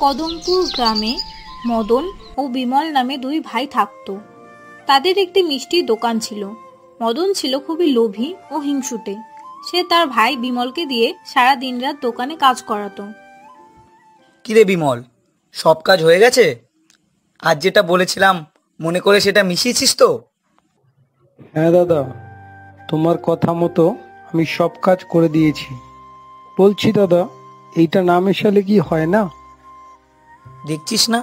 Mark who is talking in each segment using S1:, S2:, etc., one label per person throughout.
S1: কদমপুর গ্রামে মদন ও বিমল নামে দুই ভাই থাকত। তাদের একটি মিষ্টির দোকান ছিল। মদন ছিল খুবই লোভী ও হিংসুটে। সে তার ভাই বিমলকে দিয়ে সারা দিনরাত দোকানে কাজ করাতো।
S2: কিরে বিমল, সব কাজ হয়ে গেছে? আজ যেটা বলেছিলাম মনে করে সেটা মিশিয়েছিস তো?
S3: হ্যাঁ দাদা, তোমার কথা মতো আমি সব কাজ করে দিয়েছি। বলছি দাদা, এইটা না মেশালে কি হয় না?
S2: দেখছিস না,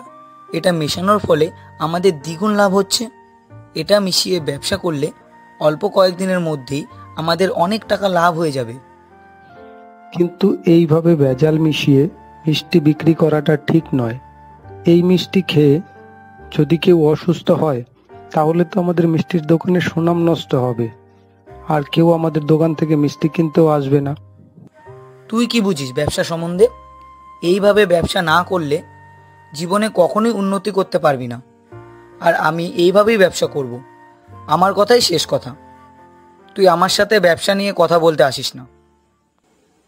S2: এটা মেশানোর ফলে আমাদের দ্বিগুণ লাভ হচ্ছে। এটা মিশিয়ে ব্যবসা করলে অল্প কয়েকদিনের মধ্যেই আমাদের অনেক টাকা লাভ হয়ে যাবে।
S3: কিন্তু এইভাবে ভেজাল মিশিয়ে মিষ্টি বিক্রি করাটা ঠিক নয়। এই মিষ্টি খেয়ে যদি কেউ অসুস্থ হয় তাহলে তো আমাদের মিষ্টির দোকানের সুনাম নষ্ট হবে, আর কেউ আমাদের দোকান থেকে মিষ্টি কিনতেও আসবে না।
S2: তুই কি বুঝিস ব্যবসা সম্বন্ধে? এইভাবে ব্যবসা না করলে জীবনে কখনোই উন্নতি করতে পারবি না। আর আমি এইভাবেই ব্যবসা করব। আমার কথাই শেষ কথা। তুই আমার সাথে ব্যবসা নিয়ে কথা বলতে আসিস না।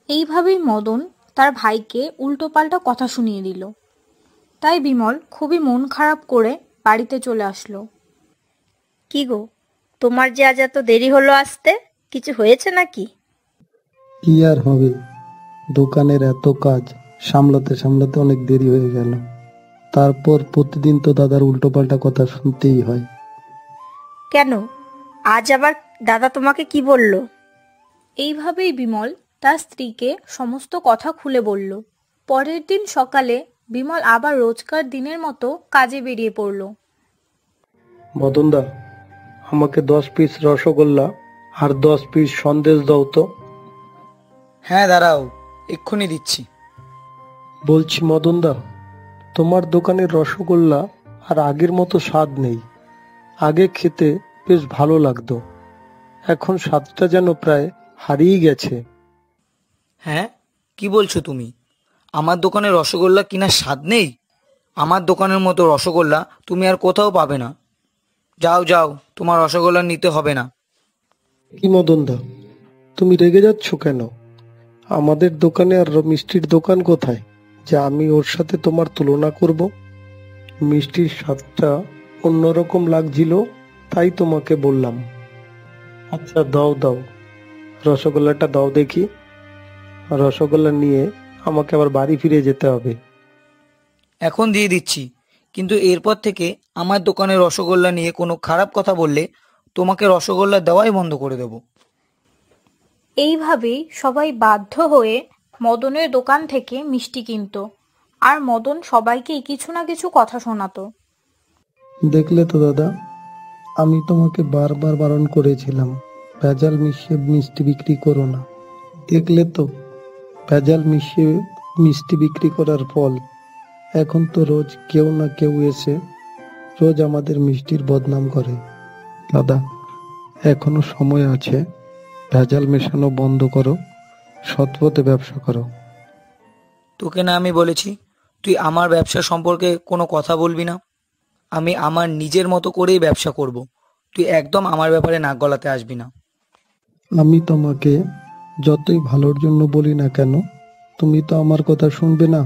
S1: এইভাবেই মদন তার ভাইকে উল্টোপাল্টা কথা শুনিয়ে দিল। তাই বিমল খুবই মন খারাপ করে বাড়িতে চলে আসলো।
S4: কি গো, তোমার যে আজ এত দেরি হলো আসতে, কিছু হয়েছে নাকি?
S3: কি আর হবে, দোকানের এত কাজ সামলাতে সামলাতে অনেক দেরি হয়ে গেল। তারপর প্রতিদিন তো দাদার উল্টোপাল্টা কথা শুনতেই হয়।
S4: কেন, আজ আবার দাদা তোমাকে কি বলল?
S1: এইভাবেই বিমল তার স্ত্রীকে সমস্ত কথা খুলে বলল। পরের দিন সকালে বিমল আবার রোজকার দিনের মতো কাজে বেরিয়ে পড়ল।
S3: মদনদা, আমাকে 10 পিস রসগোল্লা আর 10 পিস সন্দেশ দাও তো।
S2: হ্যাঁ দাঁড়াও, এক্ষুনি দিচ্ছি।
S3: বলছি মদনদা, তোমার দোকানের রসগোল্লা আর আগের মতো স্বাদ নেই। আগে খেতে বেশ ভালো লাগতো, এখন স্বাদটা যেন প্রায় হারিয়ে গেছে।
S2: হ্যাঁ, কি বলছো তুমি? আমার দোকানে রসগোল্লা কিনা স্বাদ নেই? আমার দোকানের মতো রসগোল্লা তুমি আর কোথাও পাবে না। যাও যাও, তোমার রসগোল্লা নিতে হবে না।
S3: কি মদনদা, তুমি রেগে যাচ্ছ কেন? আমাদের দোকানে আর মিষ্টির দোকান কোথায় যে আমি ওর সাথে তোমার তুলনা করব? মিষ্টির স্বাদটা অন্যরকম লাগছিল, তাই তোমাকে বললাম। আচ্ছা দাও দাও, রসগোল্লাটা দাও দেখি। রসগোল্লা নিয়ে আমাকে আবার বাড়ি ফিরে যেতে হবে।
S2: এখন দিয়ে দিচ্ছি, কিন্তু এরপর থেকে আমার দোকানে রসগোল্লা নিয়ে কোনো খারাপ কথা বললে তোমাকে রসগোল্লা দেওয়াই বন্ধ করে দেব।
S1: এইভাবেই সবাই বাধ্য হয়ে মদনের দোকান থেকে মিষ্টি কিনতো। আর মদন সবাইকেই কিছু না কিছু কথা শোনাতো।
S3: দেখলে তো দাদা, আমি তোমাকে বারবার বারণ করেছিলাম ভেজাল মিশিয়ে মিষ্টি বিক্রি করো না। দেখলে তো, ভেজাল মিশিয়ে মিষ্টি বিক্রি করার ফল। এখন তো রোজ কেউ না কেউ এসে রোজ আমাদের মিষ্টির বদনাম করে। দাদা, এখনো সময় আছে, ভেজাল মেশানো বন্ধ করো, সৎ পথে ব্যবসা করো।
S2: তোকে না আমি বলেছি তুই আমার ব্যবসা সম্পর্কে কোনো কথা বলবি না? আমি আমার নিজের মতো করেই ব্যবসা করব। তুই একদম আমার ব্যাপারে নাক গলাতে আসবি না।
S3: আমি তোমাকে যতই ভালোর জন্য বলি না কেন, তুমি তো আমার কথা শুনবে না।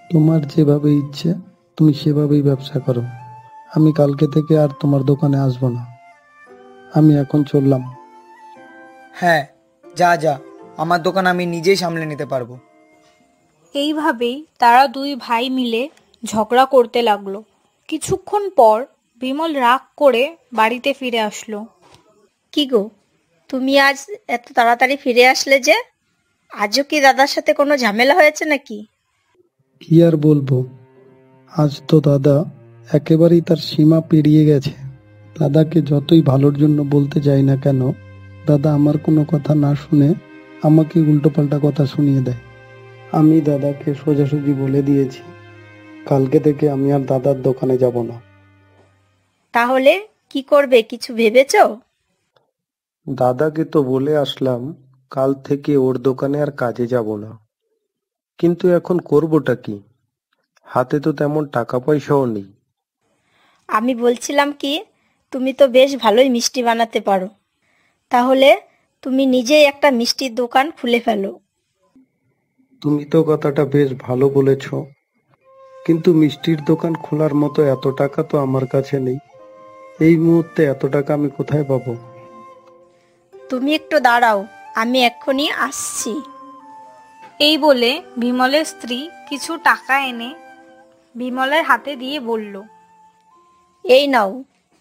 S3: তোমার যেভাবে ইচ্ছে তুমি সেভাবেই ব্যবসা করো। আমি কালকে থেকে আর তোমার দোকানে আসবো না। আমি এখন চললাম।
S2: হ্যাঁ, যা যা, আমার দোকান আমি নিজেই সামলে নিতে পারবো।
S1: এইভাবেই তারা দুই ভাই মিলে ঝগড়া করতে লাগলো। কিছুক্ষণ পর বিমল রাগ করে বাড়িতে ফিরে আসলো।
S4: কি গো, তুমি আজ এত তাড়াতাড়ি ফিরে আসলে যে? আজও কি দাদার সাথে কোনো ঝামেলা হয়েছে নাকি?
S3: কি আর বলবো, আজ তো দাদা একেবারেই তার সীমা পেরিয়ে গেছে। দাদাকে যতই ভালোর জন্য বলতে যাই না কেন, দাদা আমার কোনো কথা না শুনে আমাকে উল্টোপাল্টা কথা শুনিয়ে দেয়। আমি দাদাকে সোজাসুজি বলে দিয়েছি, কালকে থেকে আমি আর দাদার দোকানে যাব না।
S4: তাহলে কি করবে, কিছু ভেবেছো?
S3: দাদাকে তো বলে আসলাম কাল থেকে ওর দোকানে আর কাজে যাব না, কিন্তু এখন করবোটা কি? হাতে তো তেমন টাকা পয়সাও নেই।
S4: আমি বলছিলাম কি, তুমি তো বেশ ভালোই মিষ্টি বানাতে পারো। তাহলে তুমি নিজেই একটা মিষ্টির দোকান খুলে ফেলো।
S3: তুমি তো কথাটা বেশ ভালো বলেছ, কিন্তু মিষ্টির দোকান খোলার মতো এত টাকা তো আমার কাছে নেই। এই মুহূর্তে এত টাকা আমি কোথায় পাবো?
S4: তুমি একটু দাঁড়াও, আমি এক্ষুনি আসছি।
S1: এই বলে বিমলের স্ত্রী কিছু টাকা এনে বিমলের হাতে দিয়ে বলল,
S4: এই নাও,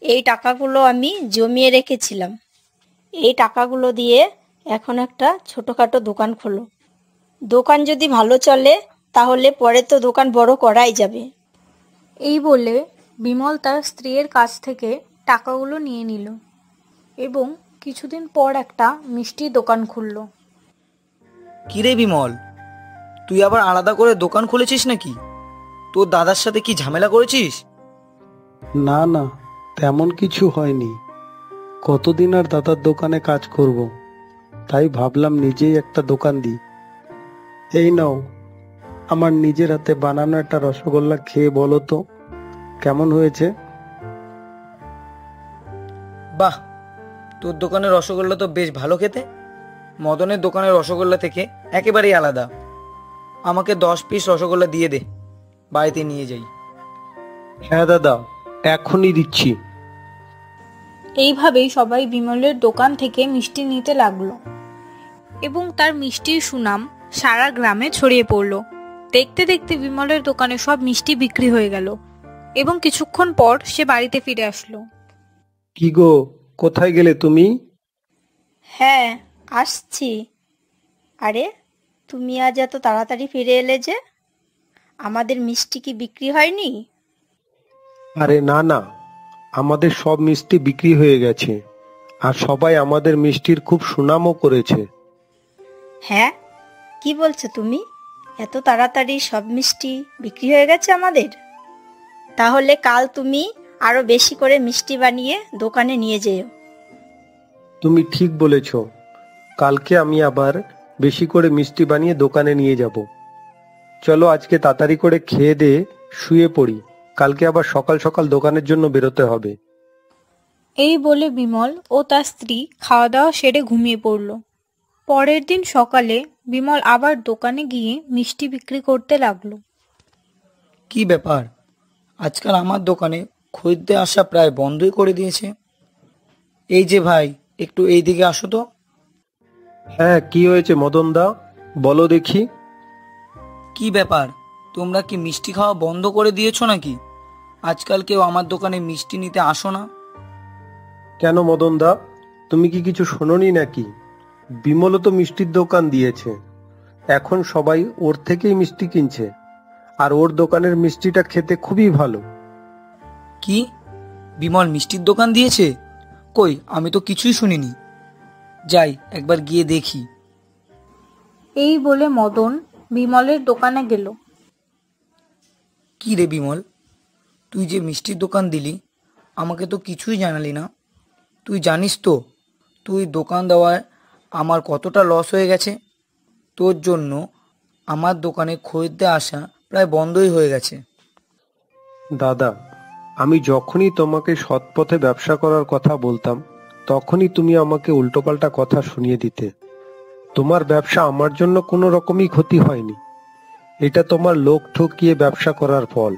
S4: এই টাকাগুলো আমি জমিয়ে রেখেছিলাম। এই টাকাগুলো দিয়ে এখন একটা ছোটোখাটো দোকান খোলো। দোকান যদি ভালো চলে তাহলে পরে তো দোকান বড় করাই যাবে।
S1: এই বলে বিমল তার স্ত্রীর কাছ থেকে টাকাগুলো নিয়ে নিল এবং কিছুদিন পর একটা মিষ্টির দোকান খুলল।
S2: কিরে বিমল, তুই আবার আলাদা করে দোকান খুলেছিস নাকি? তোর দাদার সাথে কি ঝামেলা করেছিস?
S3: না না, তেমন কিছু হয়নি। কতদিন আর দাদার দোকানে কাজ করব, তাই ভাবলাম নিজেই একটা দোকান দিই। এই নাও, আমার নিজের হাতে বানানো একটা রসগোল্লা খেয়ে বলো তো কেমন হয়েছে।
S2: বাহ, তোর দোকানের রসগোল্লা তো বেশ ভালো খেতে। মদনের দোকানের রসগোল্লা থেকে একেবারেই আলাদা। আমাকে 10 পিস রসগোল্লা দিয়ে দে, বাড়িতে নিয়ে যাই।
S3: হ্যাঁ দাদা, এখনই দিচ্ছি।
S1: এইভাবেই সবাই বিমলের দোকান থেকে মিষ্টি নিতে লাগলো এবং তার মিষ্টির সুনাম সারা গ্রামে ছড়িয়ে পড়ল। দেখতে দেখতে বিমলের দোকানে সব মিষ্টি বিক্রি হয়ে গেল এবং কিছুক্ষণ পর সে বাড়িতে ফিরে আসলো।
S3: কি গো, কোথায় গেলে তুমি?
S4: হ্যাঁ, আসছি। আরে, তুমি আজ এত তাড়াতাড়ি ফিরে এলে যে? আমাদের মিষ্টি কি বিক্রি হয়নি?
S3: আরে না না, আমাদের সব মিষ্টি বিক্রি হয়ে গেছে, আর সবাই আমাদের মিষ্টির খুব সুনামও করেছে।
S4: হ্যাঁ, কি বলছো তুমি? এত তাড়াতাড়ি সব মিষ্টি বিক্রি হয়ে গেছে আমাদের? তাহলে কাল তুমি আরো বেশি করে মিষ্টি বানিয়ে দোকানে নিয়ে যেও।
S3: তুমি ঠিক বলেছ, কালকে আমি আবার বেশি করে মিষ্টি বানিয়ে দোকানে নিয়ে যাব। চলো আজকে তাড়াতাড়ি করে খেয়ে দিয়ে শুয়ে পড়ি, কালকে আবার সকাল সকাল দোকানের জন্য বেরোতে হবে।
S1: এই বলে বিমল ও তার স্ত্রী খাওয়া দাওয়া সেরে ঘুমিয়ে পড়ল। পরের দিন সকালে বিমল আবার দোকানে গিয়ে মিষ্টি বিক্রি করতে লাগলো।
S2: কি ব্যাপার, আজকাল আমার দোকানে খরিদ্দার আসা প্রায় বন্ধই করে দিয়েছে। এই যে ভাই, একটু এই দিকে আসো তো।
S3: হ্যাঁ, কি হয়েছে মদন দা, বলো দেখি।
S2: কি ব্যাপার, তোমরা কি মিষ্টি খাওয়া বন্ধ করে দিয়েছো নাকি? আজকাল কেউ আমার দোকানে মিষ্টি নিতে আসো না।
S3: কেন মদন দা, তুমি কি কিছু শোনোনি নাকি? বিমলও তো মিষ্টির দোকান দিয়েছে, এখন সবাই ওর থেকেই মিষ্টি কিনছে, আর ওর দোকানের মিষ্টিটা খেতে খুবই ভালো।
S2: কি, বিমল মিষ্টির দোকান দিয়েছে? কই, আমি তো কিছুই শুনিনি। যাই একবার গিয়ে দেখি।
S1: এই বলে মদন বিমলের দোকানে গেল।
S2: কি রে বিমল, তুই যে মিষ্টির দোকান দিলি, আমাকে তো কিছুই জানালি না। তুই জানিস তো তুই দোকান দেওয়ায় আমার কতটা লস হয়ে গেছে। তোর জন্য আমার দোকানে খরিদ্দার আসা প্রায় বন্ধই হয়ে গেছে।
S3: দাদা, আমি যখনই তোমাকে সৎ পথে ব্যবসা করার কথা বলতাম, তখনই তুমি আমাকে উল্টোপাল্টা কথা শুনিয়ে দিতে। তোমার ব্যবসা আমার জন্য কোনো রকমই ক্ষতি হয়নি, এটা তোমার লোক ঠকিয়ে ব্যবসা করার ফল।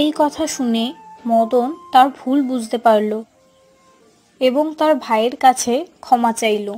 S1: এই কথা শুনে মদন তার ভুল বুঝতে পারল এবং তার ভাইয়ের কাছে ক্ষমা চাইল।